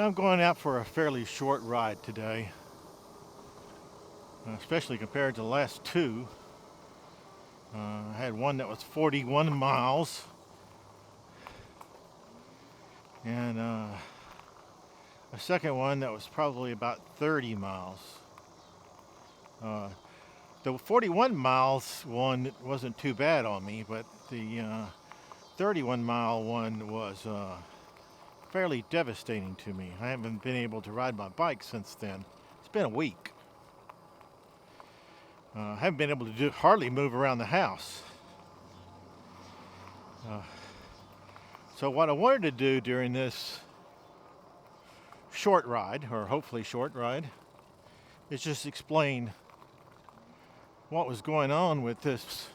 I'm going out for a fairly short ride today, especially compared to the last two. I had one that was 41 miles and a second one that was probably about 30 miles. Uh, the 41 miles one wasn't too bad on me, but the 31 mile one was fairly devastating to me. I haven't been able to ride my bike since then. It's been a week. I haven't been able to hardly move around the house. So what I wanted to do during this short ride, or hopefully short ride, is just explain what was going on with this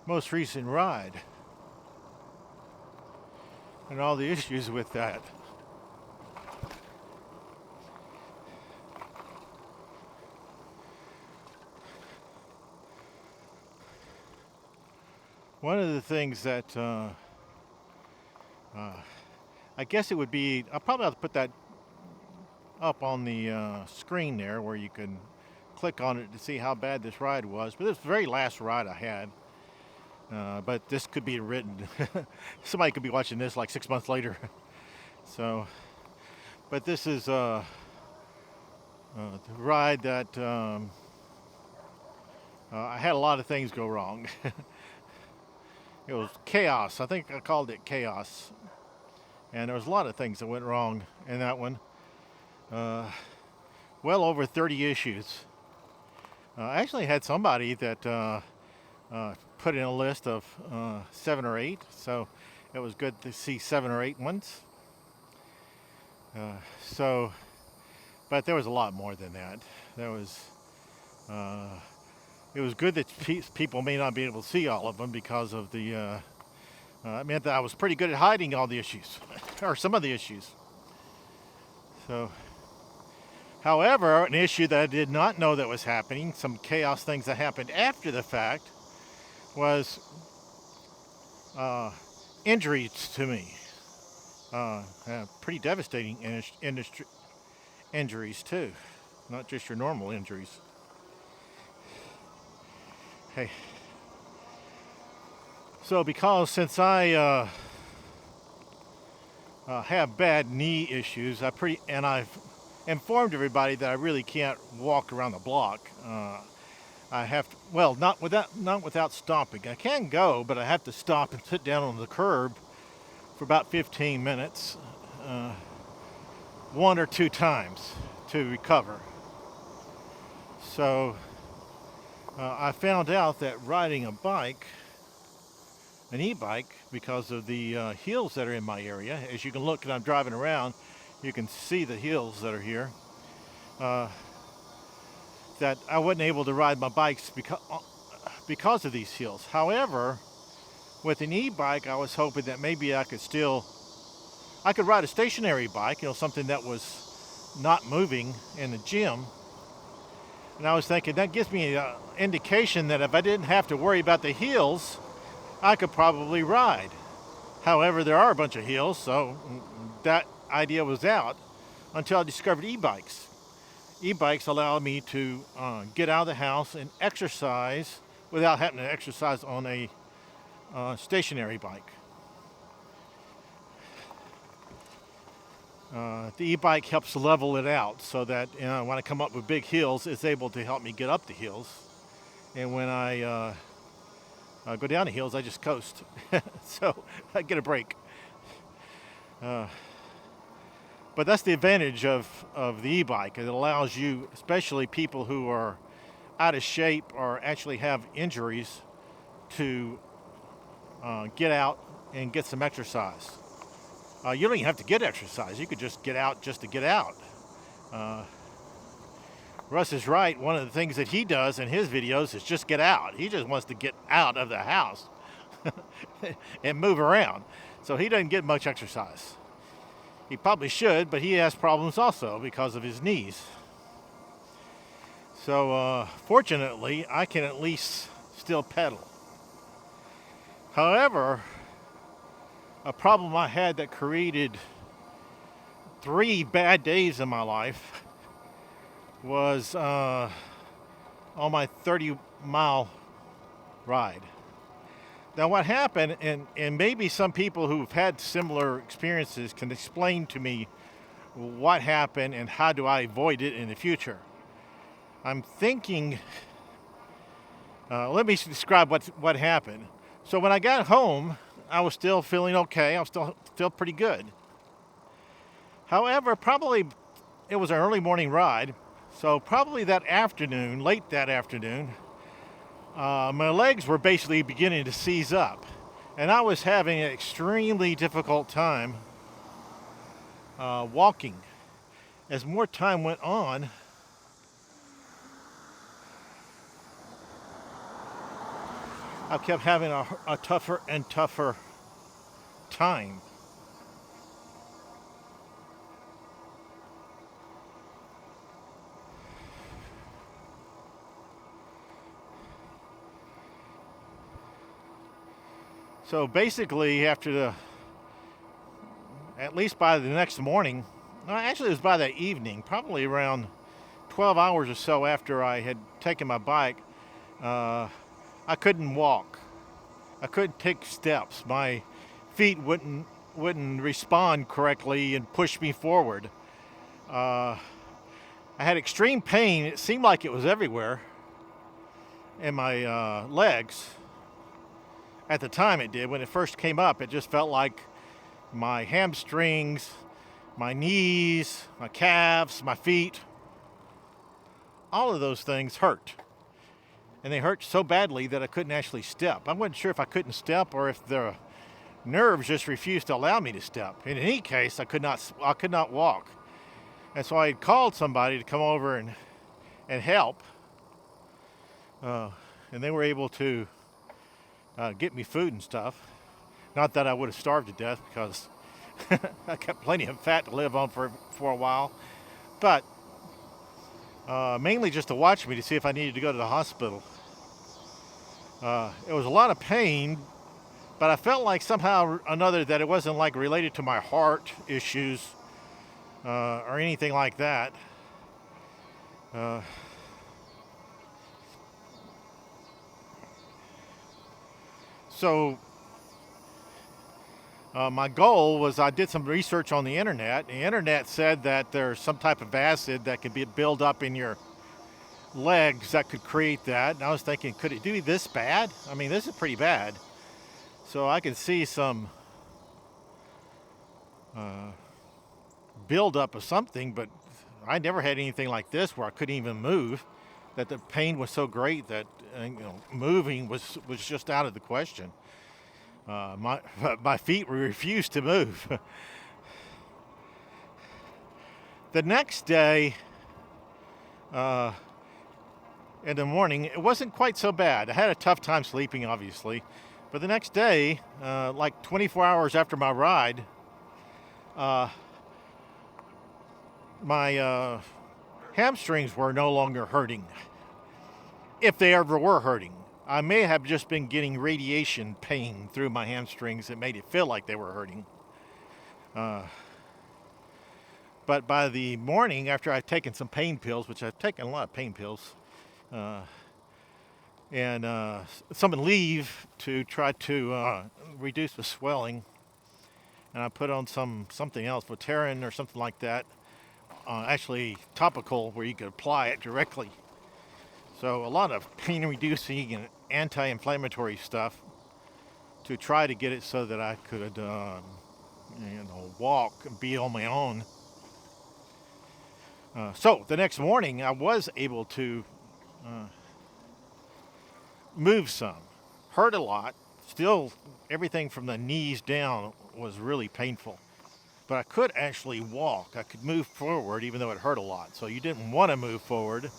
most recent ride and all the issues with that. One of the things that I guess it would be, I'll probably have to put that up on the screen there where you can click on it to see how bad this ride was. But this was the very last ride I had. But this could be written. Somebody could be watching this like 6 months later. So, but this is the ride that I had a lot of things go wrong. It was chaos. I think I called it chaos. And there was a lot of things that went wrong in that one. Well over 30 issues. I actually had somebody that put in a list of 7 or 8, so it was good to see 7 or 8 ones. But there was a lot more than that. It was good that people may not be able to see all of them because of the. It meant that I was pretty good at hiding all the issues, or some of the issues. So, however, an issue that I did not know that was happening, some chaos things that happened after the fact, was injuries to me. Pretty devastating injuries too, not just your normal injuries. Hey, so since I have bad knee issues, I've informed everybody that I really can't walk around the block. I have to, well, not without stopping. I can go, but I have to stop and sit down on the curb for about 15 minutes, 1 or 2 times to recover. So I found out that riding a bike, an e-bike, because of the hills that are in my area, as you can look and I'm driving around, you can see the hills that are here, that I wasn't able to ride my bikes because of these hills. However, with an e-bike, I was hoping that maybe I could ride a stationary bike, something that was not moving in the gym. And I was thinking that gives me an indication that if I didn't have to worry about the hills, I could probably ride. However, there are a bunch of hills, so that idea was out until I discovered e-bikes. E-bikes allow me to get out of the house and exercise without having to exercise on a stationary bike. The e-bike helps level it out so that when I come up with big hills, it's able to help me get up the hills. And when I go down the hills, I just coast. So I get a break. But that's the advantage of the e-bike. It allows you, especially people who are out of shape or actually have injuries, to get out and get some exercise. You don't even have to get exercise. You could just get out just to get out. Russ is right. One of the things that he does in his videos is just get out. He just wants to get out of the house and move around. So he doesn't get much exercise. He probably should, but he has problems also because of his knees. So fortunately, I can at least still pedal. However, a problem I had that created 3 bad days in my life was on my 30-mile ride. Now what happened, and maybe some people who've had similar experiences can explain to me what happened and how do I avoid it in the future. I'm thinking, let me describe what happened. So when I got home, I was still feeling okay. I was still pretty good. However, probably it was an early morning ride, so probably that afternoon, late that afternoon, my legs were basically beginning to seize up, and I was having an extremely difficult time walking. As more time went on, I kept having a tougher and tougher time. So basically, at least by the next morning, no, actually it was by that evening, probably around 12 hours or so after I had taken my bike, I couldn't walk. I couldn't take steps. My feet wouldn't respond correctly and push me forward. I had extreme pain. It seemed like it was everywhere in my legs. At the time it did. When it first came up, it just felt like my hamstrings, my knees, my calves, my feet, all of those things hurt. And they hurt so badly that I couldn't actually step. I wasn't sure if I couldn't step or if the nerves just refused to allow me to step. In any case, I could not walk. And so I had called somebody to come over and help. And they were able to get me food and stuff. Not that I would have starved to death, because I got plenty of fat to live on for a while. But mainly just to watch me to see if I needed to go to the hospital. It was a lot of pain, but I felt like somehow or another that it wasn't like related to my heart issues or anything like that. So my goal was, I did some research on the internet. The internet said that there's some type of acid that could build up in your legs that could create that. And I was thinking, could it do this bad? I mean, this is pretty bad. So I could see some buildup of something, but I never had anything like this where I couldn't even move. That the pain was so great that moving was just out of the question. My feet refused to move. The next day, in the morning, it wasn't quite so bad. I had a tough time sleeping, obviously. But the next day, like 24 hours after my ride, my hamstrings were no longer hurting, if they ever were hurting. I may have just been getting radiation pain through my hamstrings that made it feel like they were hurting. But by the morning, after I'd taken some pain pills, which I've taken a lot of pain pills, and some Aleve to try to reduce the swelling, and I put on something else, Voterin or something like that, actually topical, where you could apply it directly. So a lot of pain reducing and anti-inflammatory stuff to try to get it so that I could walk and be on my own. So the next morning I was able to move some. Hurt a lot. Still, everything from the knees down was really painful. But I could actually walk. I could move forward even though it hurt a lot. So you didn't want to move forward,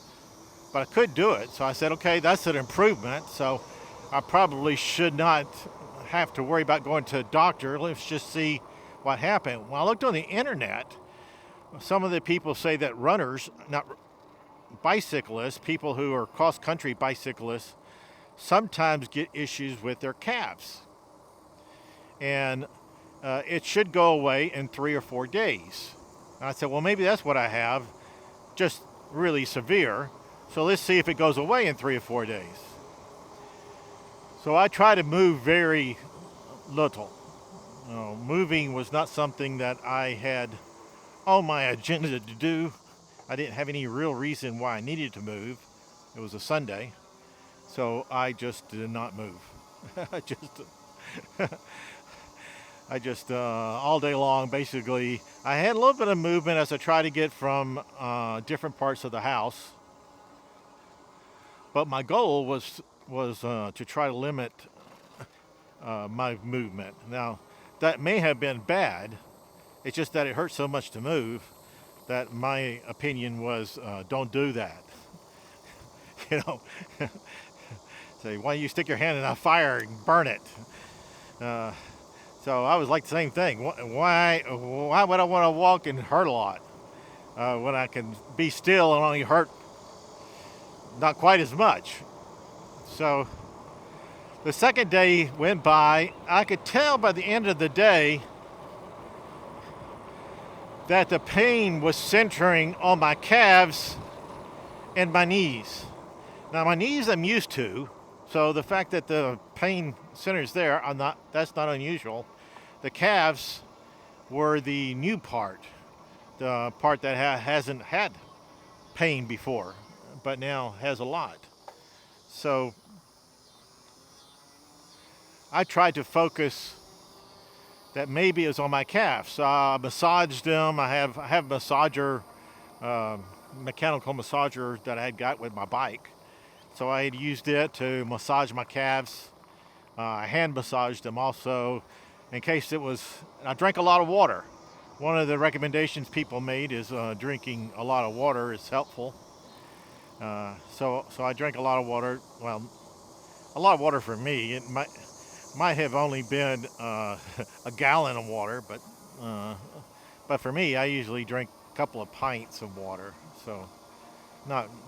but I could do it. So I said, okay, that's an improvement. So I probably should not have to worry about going to a doctor. Let's just see what happened. When I looked on the internet, some of the people say that runners, not bicyclists, people who are cross-country bicyclists, sometimes get issues with their calves. And it should go away in 3 or 4 days. And I said, well, maybe that's what I have, just really severe. So let's see if it goes away in 3 or 4 days. So I try to move very little. Moving was not something that I had on my agenda to do. I didn't have any real reason why I needed to move. It was a Sunday, so I just did not move. I just, all day long, basically, I had a little bit of movement as I tried to get from different parts of the house. But my goal was to try to limit my movement. Now, that may have been bad. It's just that it hurt so much to move that my opinion was don't do that. You know, say, why don't you stick your hand in a fire and burn it? So I was like the same thing. Why would I want to walk and hurt a lot when I can be still and only hurt not quite as much? So the second day went by. I could tell by the end of the day that the pain was centering on my calves and my knees. Now my knees I'm used to, so the fact that the pain centers there, that's not unusual. The calves were the new part, the part that hasn't had pain before, but now has a lot. So I tried to focus that maybe it was on my calves. I massaged them. I have a massager, mechanical massager that I had got with my bike. So I had used it to massage my calves. I hand massaged them also in case it was, I drank a lot of water. One of the recommendations people made is drinking a lot of water is helpful. So I drank a lot of water. Well, a lot of water for me. It might have only been a gallon of water, but for me, I usually drink a couple of pints of water. So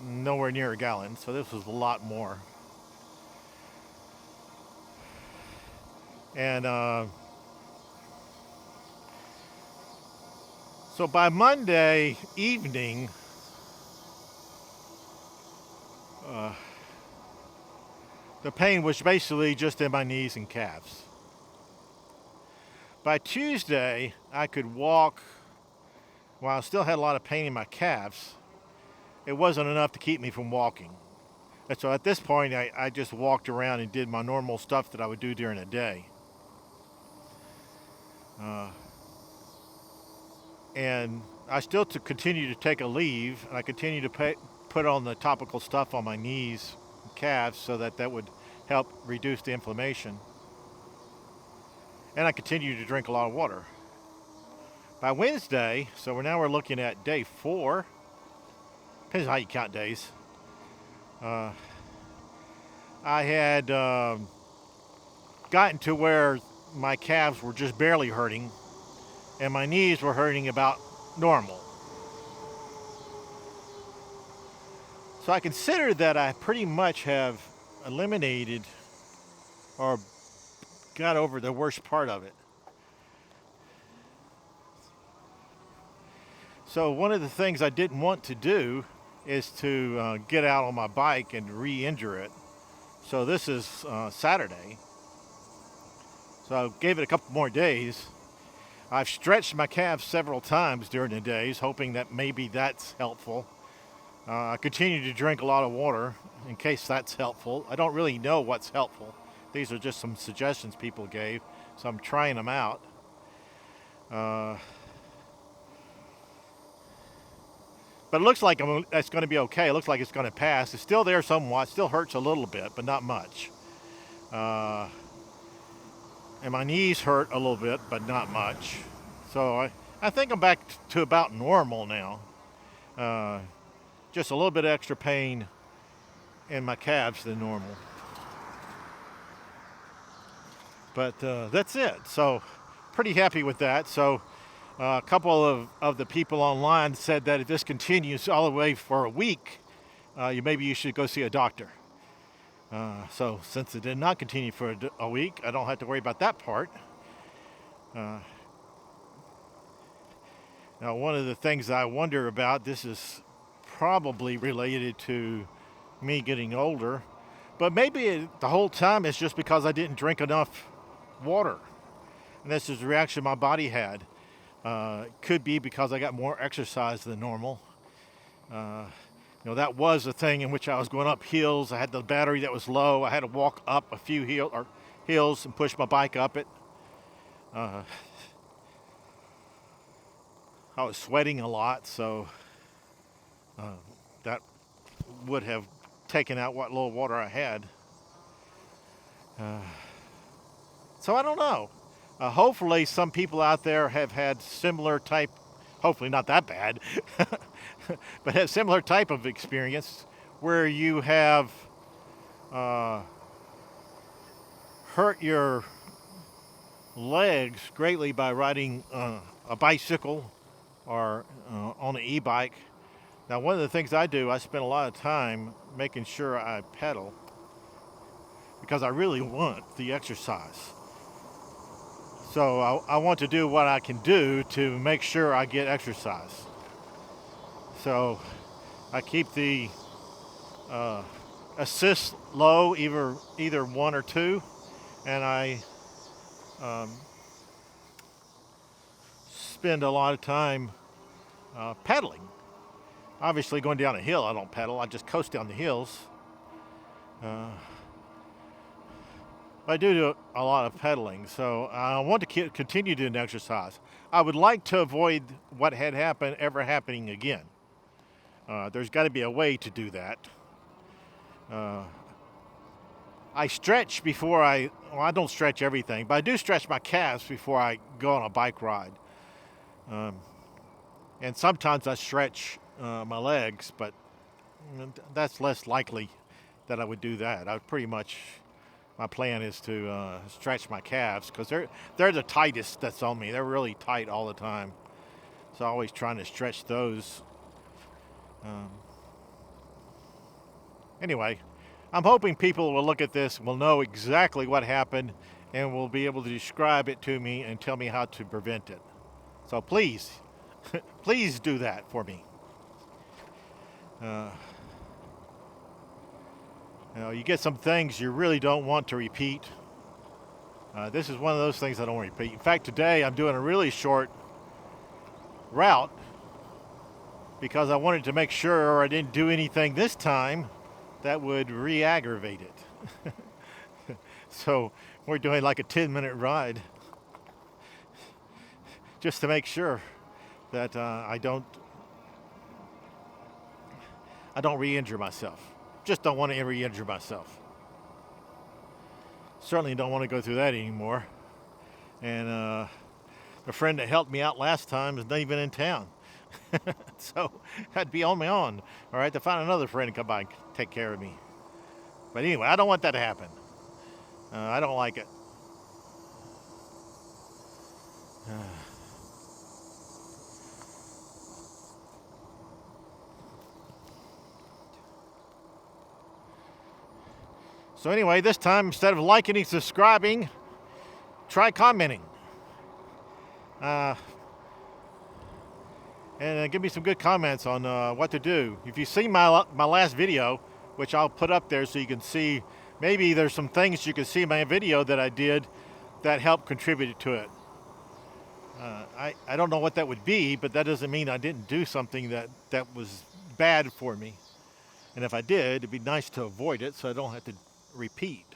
nowhere near a gallon. So this was a lot more. And so by Monday evening, the pain was basically just in my knees and calves. By Tuesday, I could walk while I still had a lot of pain in my calves. It wasn't enough to keep me from walking. And so at this point, I just walked around and did my normal stuff that I would do during the day. And I still continue to take a leave, and I continue to put on the topical stuff on my knees and calves so that would help reduce the inflammation. And I continue to drink a lot of water. By Wednesday, so we're looking at day 4, depends on how you count days, I had gotten to where my calves were just barely hurting and my knees were hurting about normal. So I consider that I pretty much have eliminated or got over the worst part of it. So one of the things I didn't want to do is to get out on my bike and re-injure it. So this is Saturday. So I gave it a couple more days. I've stretched my calves several times during the days, hoping that maybe that's helpful. I continue to drink a lot of water in case that's helpful. I don't really know what's helpful. These are just some suggestions people gave, so I'm trying them out. But it looks like it's going to be okay. It looks like it's going to pass. It's still there somewhat. Still hurts a little bit, but not much. And my knees hurt a little bit, but not much. So I think I'm back to about normal now. Just a little bit extra pain in my calves than normal. But that's it. So pretty happy with that. So a couple of the people online said that if this continues all the way for a week, maybe you should go see a doctor. So since it did not continue for a week, I don't have to worry about that part. Now, one of the things I wonder about, this is probably related to me getting older, but maybe the whole time it's just because I didn't drink enough water. And this is the reaction my body had. Could be because I got more exercise than normal. Uh, that was a thing in which I was going up hills. I had the battery that was low. I had to walk up a few hills and push my bike up it. Uh, I was sweating a lot, so that would have taken out what little water I had. So I don't know. Hopefully some people out there have had similar type, hopefully not that bad, but had similar type of experience where you have hurt your legs greatly by riding a bicycle or on an e-bike. Now, one of the things I do, I spend a lot of time making sure I pedal because I really want the exercise. So I want to do what I can do to make sure I get exercise. So I keep the assist low, either 1 or 2, and I spend a lot of time pedaling. Obviously, going down a hill, I don't pedal. I just coast down the hills. I do a lot of pedaling, so I want to continue doing exercise. I would like to avoid what had happened ever happening again. There's got to be a way to do that. I stretch before I don't stretch everything, but I do stretch my calves before I go on a bike ride. And sometimes I stretch my legs, but that's less likely that I would do that. My plan is to stretch my calves because they're the tightest that's on me. They're really tight all the time. So I'm always trying to stretch those. Anyway, I'm hoping people will look at this, will know exactly what happened, and will be able to describe it to me and tell me how to prevent it. So please, please do that for me. You get some things you really don't want to repeat. This is one of those things I don't want to repeat. In fact, today I'm doing a really short route because I wanted to make sure I didn't do anything this time that would re-aggravate it. So we're doing like a 10-minute ride just to make sure that I don't re-injure myself. Just don't want to re-injure myself. Certainly don't want to go through that anymore. And the friend that helped me out last time is not even in town. So I'd be on my own, all right, to find another friend to come by and take care of me. But anyway, I don't want that to happen. I don't like it. So anyway, this time, instead of liking and subscribing, try commenting. And give me some good comments on what to do. If you see my last video, which I'll put up there so you can see, maybe there's some things you can see in my video that I did that helped contribute to it. I don't know what that would be, but that doesn't mean I didn't do something that was bad for me. And if I did, it'd be nice to avoid it so I don't have to repeat.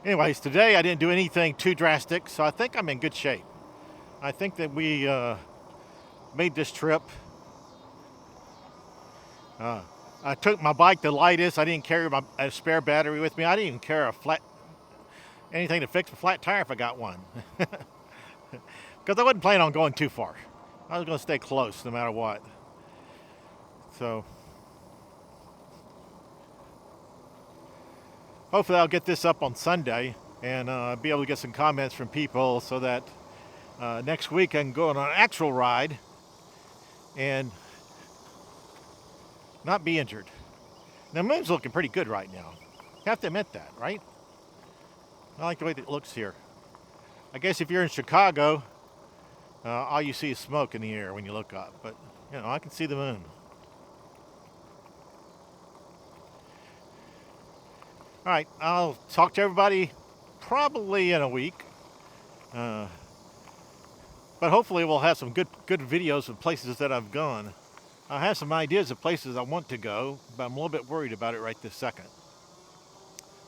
Anyways, today I didn't do anything too drastic, so I think I'm in good shape. I think that we made this trip. I took my bike the lightest. I didn't carry a spare battery with me. I didn't even carry anything to fix a flat tire if I got one. Because I wasn't planning on going too far. I was going to stay close no matter what. So hopefully I'll get this up on Sunday and be able to get some comments from people so that next week I can go on an actual ride and not be injured. The moon's looking pretty good right now. You have to admit that, right? I like the way it looks here. I guess if you're in Chicago, all you see is smoke in the air when you look up. But, you know, I can see the moon. All right, I'll talk to everybody probably in a week. But hopefully we'll have some good videos of places that I've gone. I have some ideas of places I want to go, but I'm a little bit worried about it right this second.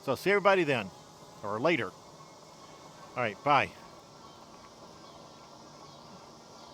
So see everybody then, or later. All right, bye.